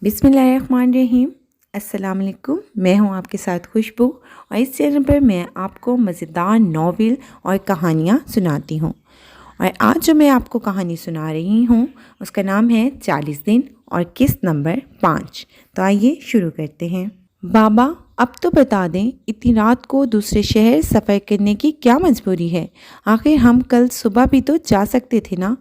बिस्मिल्लाहिर्रहमानिर्रहीम। अस्सलाम वालेकुम। मैं हूं आपके साथ खुशबू और इस चैनल पर मैं आपको मज़ेदार नॉवेल और कहानियां सुनाती हूं। और आज जो मैं आपको कहानी सुना रही हूं उसका नाम है 40 दिन और किस्त नंबर 5। तो आइए शुरू करते हैं। बाबा, अब तो बता दें, इतनी रात को दूसरे शहर सफ़र करने की क्या मजबूरी है? आखिर हम कल सुबह भी तो जा सकते थे ना।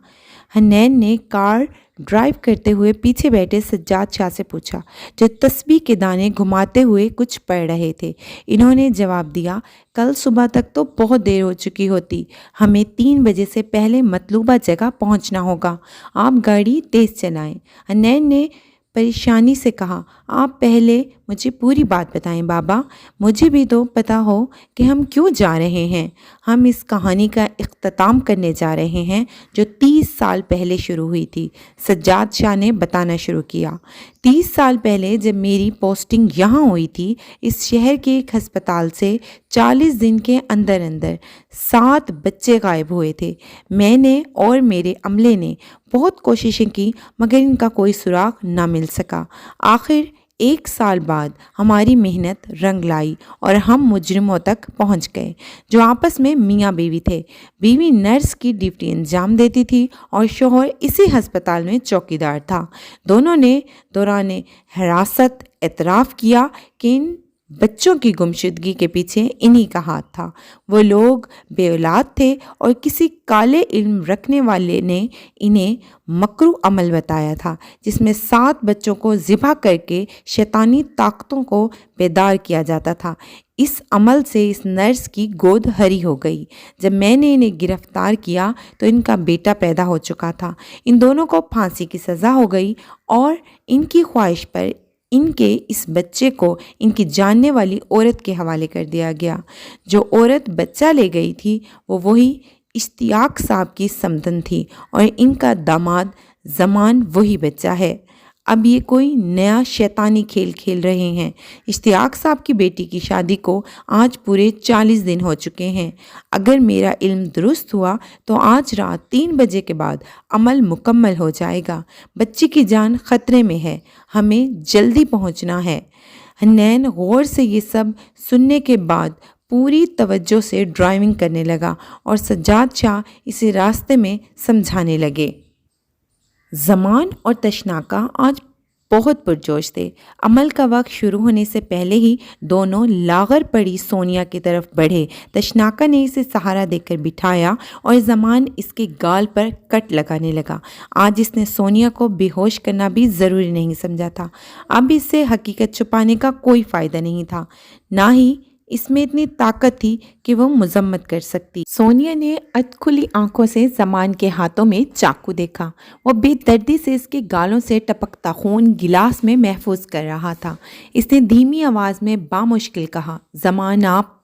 हन्नैन ने कार ड्राइव करते हुए पीछे बैठे सज्जाद शाह से पूछा, जो तस्बीह के दाने घुमाते हुए कुछ पढ़ रहे थे। इन्होंने जवाब दिया, कल सुबह तक तो बहुत देर हो चुकी होती। हमें 3 बजे से पहले मतलूबा जगह पहुंचना होगा। आप गाड़ी तेज़ चलाएं। हन्नैन ने परेशानी से कहा, आप पहले मुझे पूरी बात बताएं बाबा। मुझे भी तो पता हो कि हम क्यों जा रहे हैं। हम इस कहानी का इख्तिताम करने जा रहे हैं जो 30 साल पहले शुरू हुई थी। सज्जाद शाह ने बताना शुरू किया। 30 साल पहले जब मेरी पोस्टिंग यहाँ हुई थी, इस शहर के एक अस्पताल से 40 दिन के अंदर अंदर 7 बच्चे गायब हुए थे। मैंने और मेरे अमले ने बहुत कोशिशें की मगर इनका कोई सुराग ना मिल सका। आखिर 1 साल बाद हमारी मेहनत रंग लाई और हम मुजरिमों तक पहुंच गए जो आपस में मियाँ बीवी थे। बीवी नर्स की ड्यूटी अंजाम देती थी और शोहर इसी अस्पताल में चौकीदार था। दोनों ने दौरान हिरासत एतराफ़ किया कि इन बच्चों की गुमशुदगी के पीछे इन्हीं का हाथ था। वो लोग बेऔलाद थे और किसी काले इल्म रखने वाले ने इन्हें मकरू अमल बताया था जिसमें 7 बच्चों को ज़िबा करके शैतानी ताकतों को बेदार किया जाता था। इस अमल से इस नर्स की गोद हरी हो गई। जब मैंने इन्हें गिरफ्तार किया तो इनका बेटा पैदा हो चुका था। इन दोनों को फांसी की सज़ा हो गई और इनकी ख्वाहिश पर इनके इस बच्चे को इनकी जानने वाली औरत के हवाले कर दिया गया। जो औरत बच्चा ले गई थी वो वही इश्तियाक साहब की समधन थी और इनका दामाद जमान वही बच्चा है। अब ये कोई नया शैतानी खेल खेल रहे हैं। इश्तियाक साहब की बेटी की शादी को आज पूरे 40 दिन हो चुके हैं। अगर मेरा इल्म दुरुस्त हुआ तो आज रात 3 बजे के बाद अमल मुकम्मल हो जाएगा। बच्ची की जान खतरे में है। हमें जल्दी पहुंचना है। हन्नैन गौर से ये सब सुनने के बाद पूरी तवज्जो से ड्राइविंग करने लगा और सज्जाद शाह इसे रास्ते में समझाने लगे। ज़मान और तशनाका आज बहुत पुरजोश थे। अमल का वक्त शुरू होने से पहले ही दोनों लागर पड़ी सोनिया की तरफ बढ़े। तशनाका ने इसे सहारा देकर बिठाया और ज़मान इसके गाल पर कट लगाने लगा। आज इसने सोनिया को बेहोश करना भी ज़रूरी नहीं समझा था। अब इससे हकीकत छुपाने का कोई फ़ायदा नहीं था, ना ही इसमें इतनी ताकत थी कि वो मजम्मत कर सकती। सोनिया ने अधखुली आंखों से ज़मान के हाथों में चाकू देखा। वो बेदर्दी से इसके गालों से टपकता खून गिलास में महफूज कर रहा था। इसने धीमी आवाज़ में बामुश्किल कहा, ज़मान आप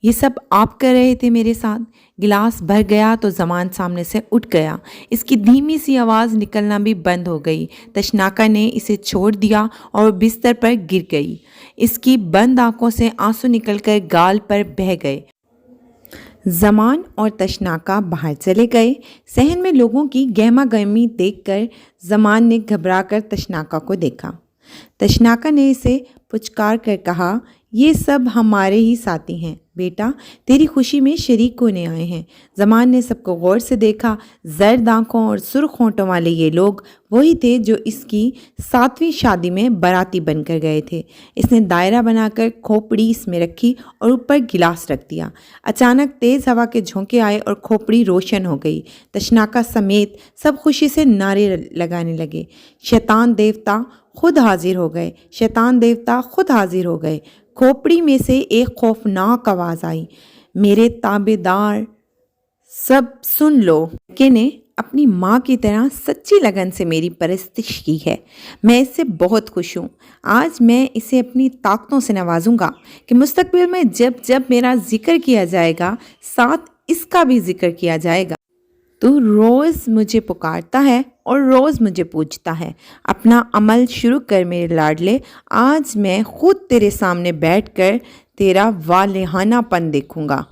ये सब आप कर रहे थे मेरे साथ? गिलास भर गया तो ज़मान सामने से उठ गया। इसकी धीमी सी आवाज़ निकलना भी बंद हो गई। तशनाका ने इसे छोड़ दिया और बिस्तर पर गिर गई। इसकी बंद आंखों से आंसू निकलकर गाल पर बह गए। ज़मान और तशनाका बाहर चले गए। सहन में लोगों की गहमा गहमी देखकर ज़मान ने घबराकर तशनाका को देखा। तशनाका ने इसे पुचकार कर कहा, ये सब हमारे ही साथी हैं बेटा, तेरी खुशी में शरीक होने आए हैं। ज़मान ने सबको गौर से देखा। जर्द आंखों और सुर्ख होंठों वाले ये लोग वही थे जो इसकी 7वीं शादी में बाराती बनकर गए थे। इसने दायरा बनाकर खोपड़ी इसमें रखी और ऊपर गिलास रख दिया। अचानक तेज़ हवा के झोंके आए और खोपड़ी रोशन हो गई। तशनाका समेत सब खुशी से नारे लगाने लगे, शैतान देवता खुद हाजिर हो गए, शैतान देवता खुद हाजिर हो गए। खोपड़ी में से एक खौफनाक आवाज़ आई, मेरे ताबेदार सब सुन लो, कि ने अपनी माँ की तरह सच्ची लगन से मेरी परस्तिश की है। मैं इससे बहुत खुश हूँ। आज मैं इसे अपनी ताकतों से नवाजूंगा कि मुस्तकबिल में जब जब मेरा जिक्र किया जाएगा साथ इसका भी जिक्र किया जाएगा। तू रोज़ मुझे पुकारता है और रोज़ मुझे पूछता है। अपना अमल शुरू कर मेरे लाडले। आज मैं खुद तेरे सामने बैठकर तेरा वालेहानापन देखूंगा।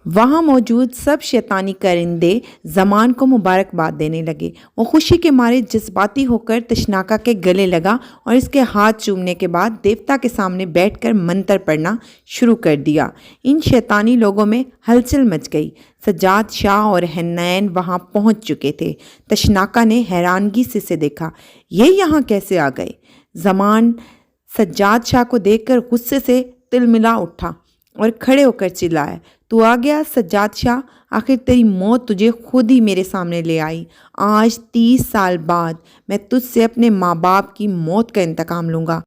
وہاں موجود سب شیطانی کرندے زمان کو مبارکباد دینے لگے۔ وہ خوشی کے مارے جذباتی ہو کر تشناکا کے گلے لگا اور اس کے ہاتھ چومنے کے بعد دیوتا کے سامنے بیٹھ کر منتر پڑھنا شروع کر دیا۔ ان شیطانی لوگوں میں ہلچل مچ گئی۔ سجاد شاہ اور حنین وہاں پہنچ چکے تھے۔ تشناکا نے حیرانگی سے اسے دیکھا۔ یہ یہاں کیسے آ گئے؟ زمان سجاد شاہ کو دیکھ کر غصے سے تلملا اٹھا اور کھڑے ہو کر چلایا، تو آ گیا سجاد شاہ، آخر تیری موت تجھے خود ہی میرے سامنے لے آئی۔ آج 30 سال بعد میں تجھ سے اپنے ماں باپ کی موت کا انتقام لوں گا۔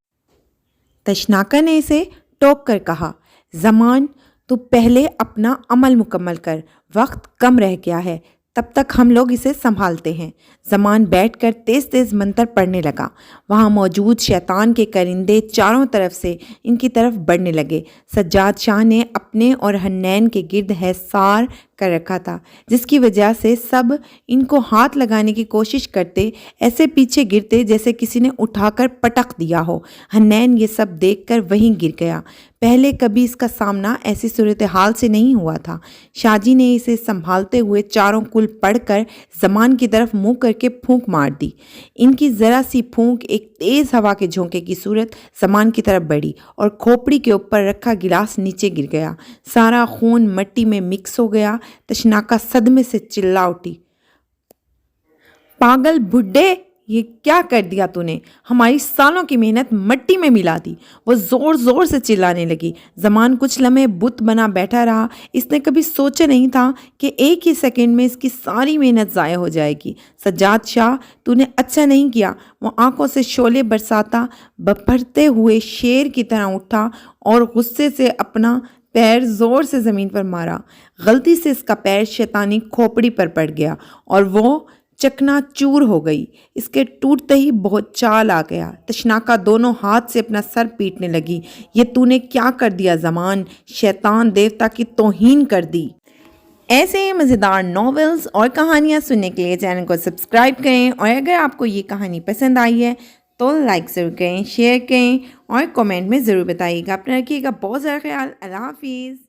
تشناکا نے اسے ٹوک کر کہا، زمان تو پہلے اپنا عمل مکمل کر، وقت کم رہ گیا ہے، تب تک ہم لوگ اسے سنبھالتے ہیں۔ زمان بیٹھ کر تیز تیز منتر پڑھنے لگا۔ وہاں موجود شیطان کے کرندے چاروں طرف سے ان کی طرف بڑھنے لگے۔ سجاد شاہ نے اپنے اور حنین کے گرد حصار کر رکھا تھا، جس کی وجہ سے سب ان کو ہاتھ لگانے کی کوشش کرتے، ایسے پیچھے گرتے جیسے کسی نے اٹھا کر پٹک دیا ہو۔ حنین یہ سب دیکھ کر وہیں گر گیا۔ پہلے کبھی اس کا سامنا ایسی صورتحال سے نہیں ہوا تھا۔ شاہ جی نے اسے سنبھالتے ہوئے چاروں کل پڑھ کر زمان کی طرف منہ کر کے پھونک مار دی۔ ان کی ذرا سی پھونک ایک تیز ہوا کے جھونکے کی صورت زمان کی طرف بڑھی اور کھوپڑی کے اوپر رکھا گلاس نیچے گر گیا۔ سارا خون مٹی میں مکس ہو گیا۔ تشناکا صدمے سے چلا اٹھی، پاگل بڈھے، یہ کیا کر دیا تو نے؟ ہماری سالوں کی محنت مٹی میں ملا دی۔ وہ زور زور سے چلانے لگی۔ زمان کچھ لمحے بت بنا بیٹھا رہا۔ اس نے کبھی سوچا نہیں تھا کہ ایک ہی سیکنڈ میں اس کی ساری محنت ضائع ہو جائے گی۔ سجاد شاہ، تو نے اچھا نہیں کیا۔ وہ آنکھوں سے شعلے برساتا بپھرتے ہوئے شیر کی طرح اٹھا اور غصے سے اپنا پیر زور سے زمین پر مارا۔ غلطی سے اس کا پیر شیطانی کھوپڑی پر پڑ گیا اور وہ چکنا چور ہو گئی۔ اس کے ٹوٹتے ہی بہت چال آ گیا۔ تشناکا دونوں ہاتھ سے اپنا سر پیٹنے لگی۔ یہ تو نے کیا کر دیا زمان؟ شیطان دیوتا کی توہین کر دی۔ ایسے ہی مزیدار ناولز اور کہانیاں سننے کے لیے چینل کو سبسکرائب کریں، اور اگر آپ کو یہ کہانی پسند آئی ہے تو لائک ضرور کریں، شیئر کریں اور کمنٹ میں ضرور بتائیے گا۔ اپنا رکھیے گا بہت زیادہ خیال۔ اللہ حافظ۔